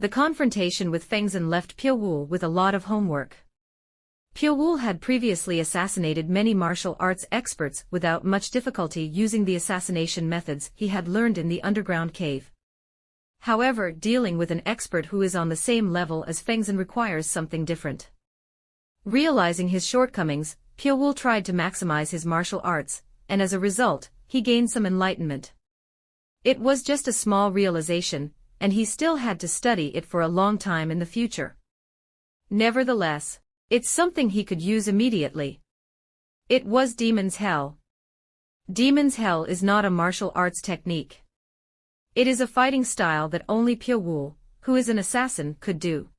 The confrontation with Fengzhen left Pyeongwoo with a lot of homework. Pyeongwoo had previously assassinated many martial arts experts without much difficulty using the assassination methods he had learned in the underground cave. However, dealing with an expert who is on the same level as Fengzhen requires something different. Realizing his shortcomings, Pyeongwoo tried to maximize his martial arts, and as a result, he gained some enlightenment. It was just a small realization, and he still had to study it for a long time in the future. Nevertheless, it's something he could use immediately. It was Demon's Hell. Demon's Hell is not a martial arts technique. It is a fighting style that only Pyeongwoo, who is an assassin, could do.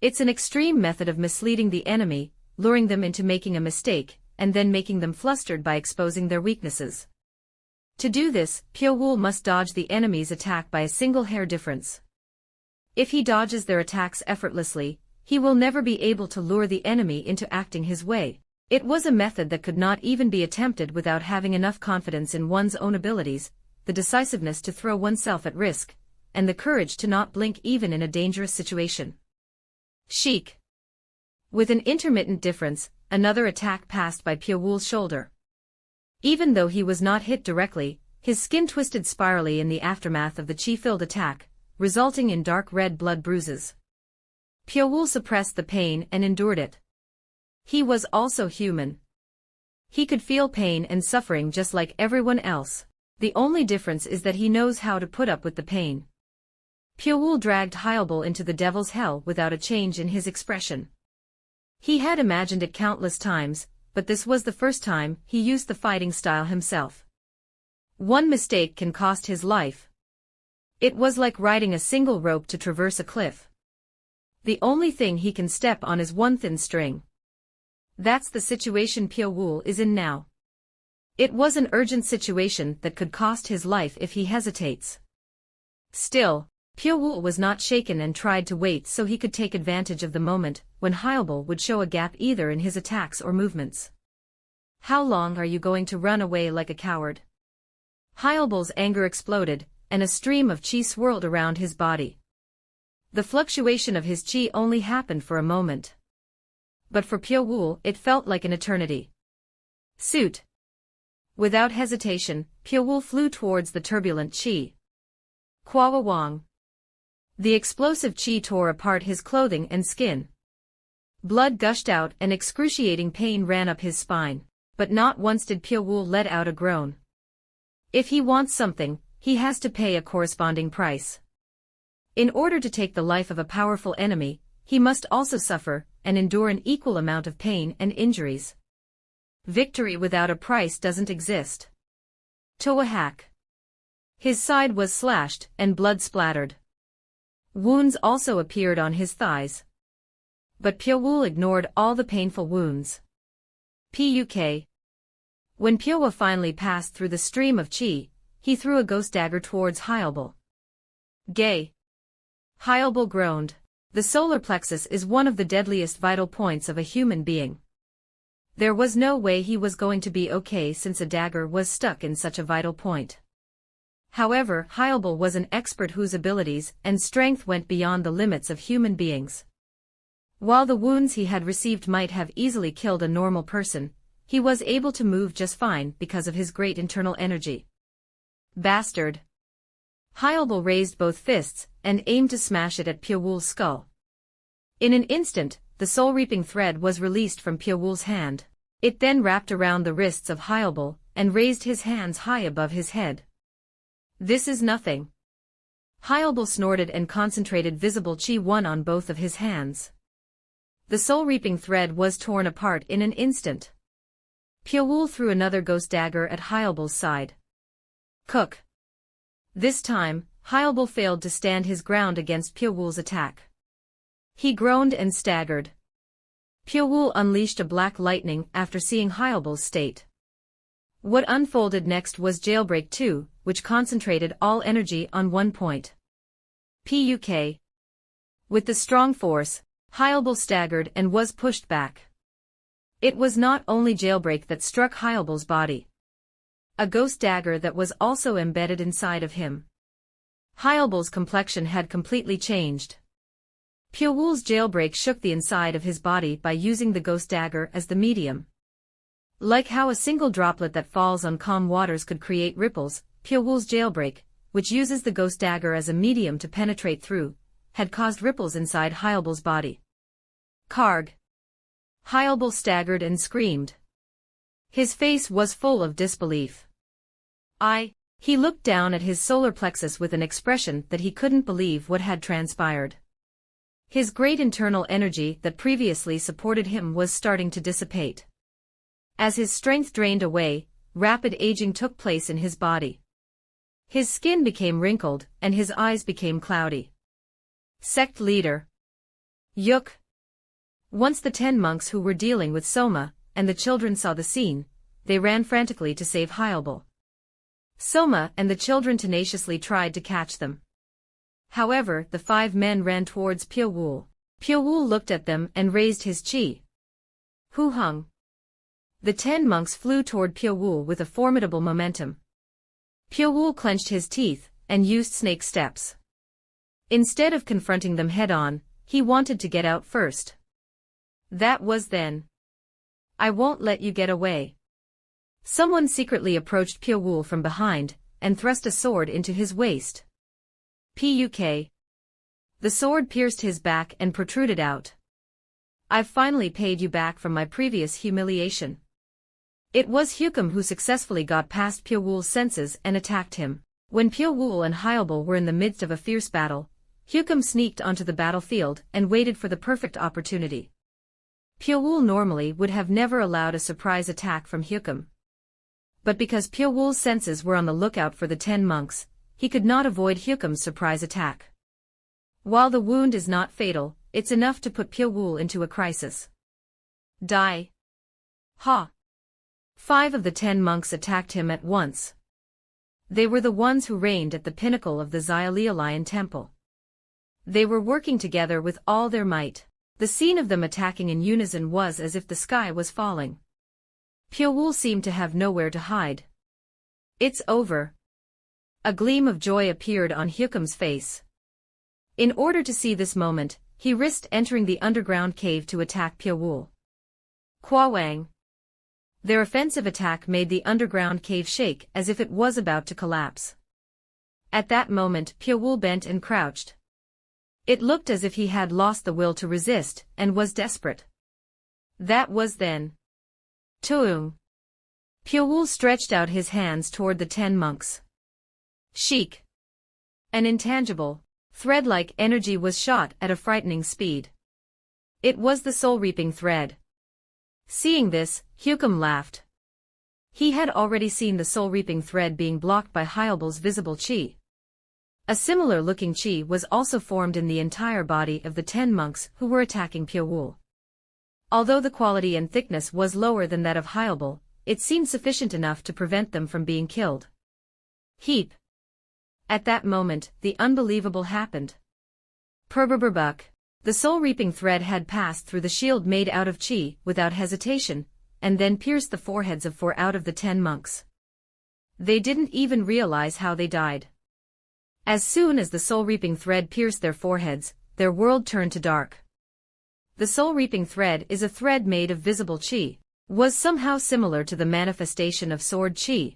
It's an extreme method of misleading the enemy, luring them into making a mistake, and then making them flustered by exposing their weaknesses. To do this, Pyeongwoo must dodge the enemy's attack by a single hair difference. If he dodges their attacks effortlessly, he will never be able to lure the enemy into acting his way. It was a method that could not even be attempted without having enough confidence in one's own abilities, the decisiveness to throw oneself at risk, and the courage to not blink even in a dangerous situation. Chic. With an intermittent difference, another attack passed by Pyeongwoo's shoulder. Even though he was not hit directly, his skin twisted spirally in the aftermath of the chi-filled attack, resulting in dark red blood bruises. Pyeongwoo suppressed the pain and endured it. He was also human. He could feel pain and suffering just like everyone else. The only difference is that he knows how to put up with the pain. Pyeongwoo dragged Hyolbul into the devil's hell without a change in his expression. He had imagined it countless times, but this was the first time he used the fighting style himself. One mistake can cost his life. It was like riding a single rope to traverse a cliff. The only thing he can step on is one thin string. That's the situation Pyeongwoo is in now. It was an urgent situation that could cost his life if he hesitates. Still, Pyeongwoo was not shaken and tried to wait so he could take advantage of the moment when Hyolbul would show a gap either in his attacks or movements. How long are you going to run away like a coward? Hyolbul's anger exploded, and a stream of chi swirled around his body. The fluctuation of his chi only happened for a moment. But for Pyeongwoo it felt like an eternity. Suit. Without hesitation, Pyeongwoo flew towards the turbulent chi. Kwawawang. The explosive chi tore apart his clothing and skin. Blood gushed out and excruciating pain ran up his spine, but not once did Pyeongwoo let out a groan. If he wants something, he has to pay a corresponding price. In order to take the life of a powerful enemy, he must also suffer and endure an equal amount of pain and injuries. Victory without a price doesn't exist. Toahak. His side was slashed and blood splattered. Wounds also appeared on his thighs. But Pyeongwoo ignored all the painful wounds. Puk. When Pyeongwoo finally passed through the stream of chi, he threw a ghost dagger towards Hyolbul. Gay. Hyolbul groaned. The solar plexus is one of the deadliest vital points of a human being. There was no way he was going to be okay since a dagger was stuck in such a vital point. However, Hyolbul was an expert whose abilities and strength went beyond the limits of human beings. While the wounds he had received might have easily killed a normal person, he was able to move just fine because of his great internal energy. Bastard. Hyolbul raised both fists and aimed to smash it at Pyeongwoo's skull. In an instant, the soul-reaping thread was released from Pyeongwoo's hand. It then wrapped around the wrists of Hyolbul and raised his hands high above his head. This is nothing. Hyolbul snorted and concentrated visible chi won on both of his hands. The soul-reaping thread was torn apart in an instant. Pyeongwoo threw another ghost dagger at Hyolbul's side. Cook. This time, Hyolbul failed to stand his ground against Pyeongwoo's attack. He groaned and staggered. Pyeongwoo unleashed a black lightning after seeing Hyolbul's state. What unfolded next was Jailbreak 2, which concentrated all energy on one point. Puk. With the strong force, Hyolbul staggered and was pushed back. It was not only Jailbreak that struck Hyolbul's body. A ghost dagger that was also embedded inside of him. Hyalbul's complexion had completely changed. Pyowool's jailbreak shook the inside of his body by using the ghost dagger as the medium. Like how a single droplet that falls on calm waters could create ripples, Pyowool's jailbreak, which uses the ghost dagger as a medium to penetrate through, had caused ripples inside Hyalbul's body. Karg. Hyalbul staggered and screamed. His face was full of disbelief. He looked down at his solar plexus with an expression that he couldn't believe what had transpired. His great internal energy that previously supported him was starting to dissipate. As his strength drained away, rapid aging took place in his body. His skin became wrinkled, and his eyes became cloudy. Sect leader. Yuk. Once the 10 monks who were dealing with Soma and the children saw the scene, they ran frantically to save Hyalbul. Soma and the children tenaciously tried to catch them. However, the 5 men ran towards Pyowool. Pyowool looked at them and raised his chi. Hu hung. The 10 monks flew toward Pyowool with a formidable momentum. Pyowool clenched his teeth and used snake steps. Instead of confronting them head-on, he wanted to get out first. That was then. I won't let you get away. Someone secretly approached Pyowool from behind and thrust a sword into his waist. Puk. The sword pierced his back and protruded out. I've finally paid you back from my previous humiliation. It was Hukum who successfully got past Pyowool's senses and attacked him. When Pyowool and Hyalbul were in the midst of a fierce battle, Hukum sneaked onto the battlefield and waited for the perfect opportunity. Pyowool normally would have never allowed a surprise attack from Hukum. But because Pyowool's senses were on the lookout for the 10 monks, he could not avoid Hukum's surprise attack. While the wound is not fatal, it's enough to put Pyowool into a crisis. Die. Ha! 5 of the 10 monks attacked him at once. They were the ones who reigned at the pinnacle of the Xiaolialian temple. They were working together with all their might. The scene of them attacking in unison was as if the sky was falling. Pyowool seemed to have nowhere to hide. It's over. A gleam of joy appeared on Hukum's face. In order to see this moment, he risked entering the underground cave to attack Pyowool. Kwawang. Their offensive attack made the underground cave shake as if it was about to collapse. At that moment Pyowool bent and crouched. It looked as if he had lost the will to resist and was desperate. That was then. Tuung. Pyowool stretched out his hands toward the 10 monks. Sheik. An intangible, thread-like energy was shot at a frightening speed. It was the soul-reaping thread. Seeing this, Hukum laughed. He had already seen the soul-reaping thread being blocked by Hyalbul's visible chi. A similar-looking chi was also formed in the entire body of the 10 monks who were attacking Pyowool. Although the quality and thickness was lower than that of Hyalbul, it seemed sufficient enough to prevent them from being killed. Heap. At that moment, the unbelievable happened. Perburbuk. The soul-reaping thread had passed through the shield made out of chi without hesitation, and then pierced the foreheads of 4 out of the 10 monks. They didn't even realize how they died. As soon as the soul-reaping thread pierced their foreheads, their world turned to dark. The soul-reaping thread is a thread made of visible chi, was somehow similar to the manifestation of sword chi.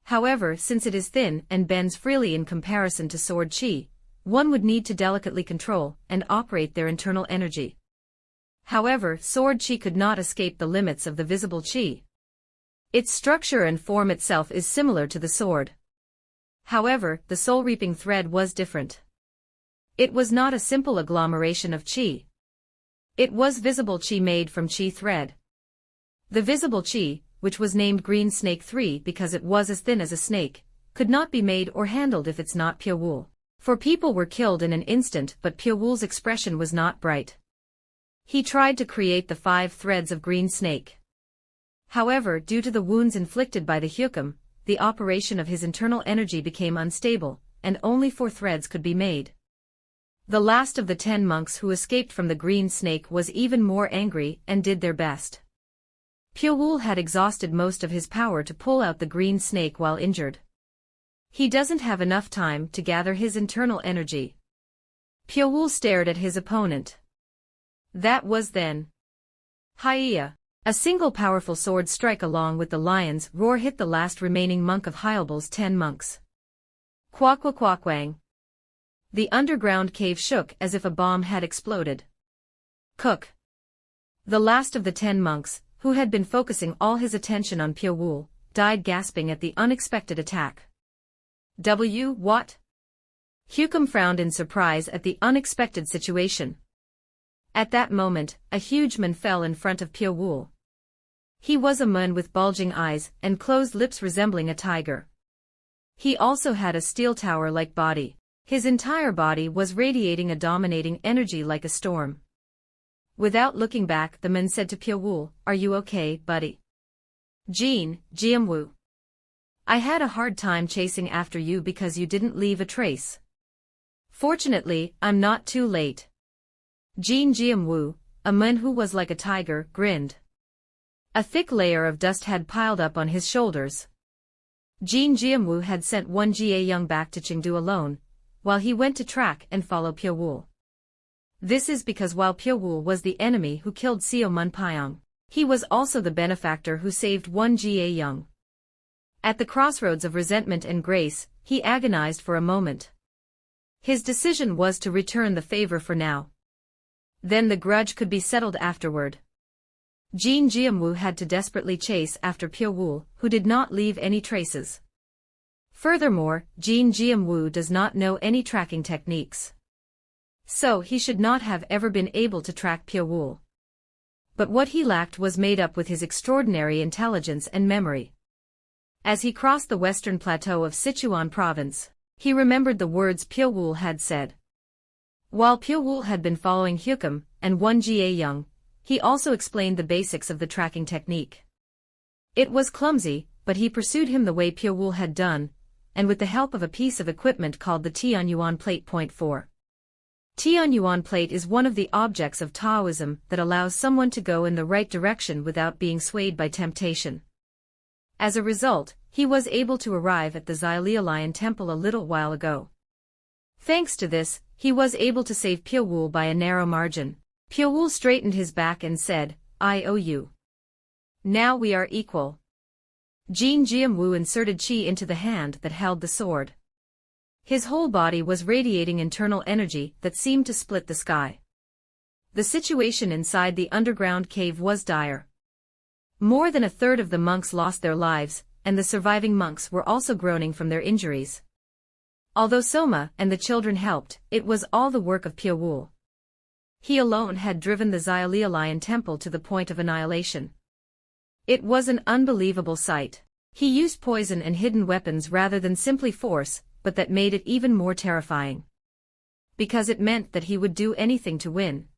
However, since it is thin and bends freely in comparison to sword chi, one would need to delicately control and operate their internal energy. However, sword chi could not escape the limits of the visible chi. Its structure and form itself is similar to the sword. However, the soul-reaping thread was different. It was not a simple agglomeration of chi. It was visible chi made from chi thread. The visible chi, which was named Green Snake 3 because it was as thin as a snake, could not be made or handled if it's not Pyowool. For people were killed in an instant, but Pyowool's expression was not bright. He tried to create the 5 threads of Green Snake. However, due to the wounds inflicted by the Hukum, the operation of his internal energy became unstable, and only 4 threads could be made. The last of the 10 monks who escaped from the Green Snake was even more angry and did their best. Pyowool had exhausted most of his power to pull out the Green Snake while injured. He doesn't have enough time to gather his internal energy. Pyo-woo stared at his opponent. That was then. Hiya! A single powerful sword strike along with the lion's roar hit the last remaining monk of Hyelbul's 10 monks. Quack-quack-quack-wang. The underground cave shook as if a bomb had exploded. Cook. The last of the 10 monks, who had been focusing all his attention on Pyo-woo, died gasping at the unexpected attack. What? Hukum frowned in surprise at the unexpected situation. At that moment, a huge man fell in front of Pyo-woo. He was a man with bulging eyes and closed lips resembling a tiger. He also had a steel tower-like body. His entire body was radiating a dominating energy like a storm. Without looking back, the man said to Pyo-woo, "Are you okay, buddy?" "Jin, Jiamwoo. I had a hard time chasing after you because you didn't leave a trace. Fortunately, I'm not too late." Jin Jiamwoo, a man who was like a tiger, grinned. A thick layer of dust had piled up on his shoulders. Jin Jiamwoo had sent one Jie Young back to Chengdu alone, while he went to track and follow Pyo-woo. This is because while Pyo-woo was the enemy who killed Seo Mun-pyong, he was also the benefactor who saved one Jie Young. At the crossroads of resentment and grace, he agonized for a moment. His decision was to return the favor for now. Then the grudge could be settled afterward. Jin Jiamwoo had to desperately chase after Pyo-woo, who did not leave any traces. Furthermore, Jin Jiamwoo does not know any tracking techniques. So he should not have ever been able to track Pyo-woo. But what he lacked was made up with his extraordinary intelligence and memory. As he crossed the western plateau of Sichuan province, he remembered the words Pyo-woo had said. While Pyo-woo had been following Hukum and one Jie Young, he also explained the basics of the tracking technique. It was clumsy, but he pursued him the way Pyo-woo had done, and with the help of a piece of equipment called the Tianyuan Plate. Point 4. Tianyuan Plate is one of the objects of Taoism that allows someone to go in the right direction without being swayed by temptation. As a result, he was able to arrive at the Xilialian temple a little while ago. Thanks to this, he was able to save Pyo-woo by a narrow margin. Pyo-woo straightened his back and said, "I owe you. Now we are equal." Jin Jiamwoo inserted chi into the hand that held the sword. His whole body was radiating internal energy that seemed to split the sky. The situation inside the underground cave was dire. More than a third of the monks lost their lives, and the surviving monks were also groaning from their injuries. Although Soma and the children helped, it was all the work of Pyo-woo. He alone had driven the Xilialian temple to the point of annihilation. It was an unbelievable sight. He used poison and hidden weapons rather than simply force, but that made it even more terrifying. Because it meant that he would do anything to win.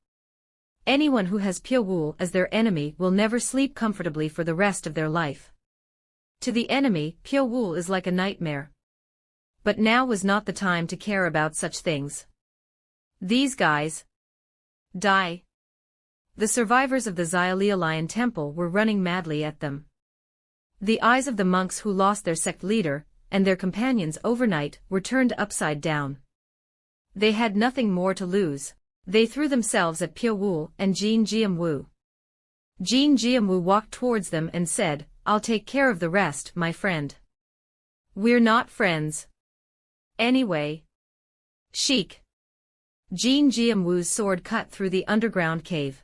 Anyone who has Pyo-woo as their enemy will never sleep comfortably for the rest of their life. To the enemy, Pyo-woo is like a nightmare. But now was not the time to care about such things. These guys. Die. The survivors of the Xilialian temple were running madly at them. The eyes of the monks who lost their sect leader and their companions overnight were turned upside down. They had nothing more to lose. They threw themselves at Pyo-woo and Jin Jiamwoo. Jin Jiamwoo walked towards them and said, "I'll take care of the rest, my friend." "We're not friends. Anyway." Sheik. Jin Jiamwoo's sword cut through the underground cave.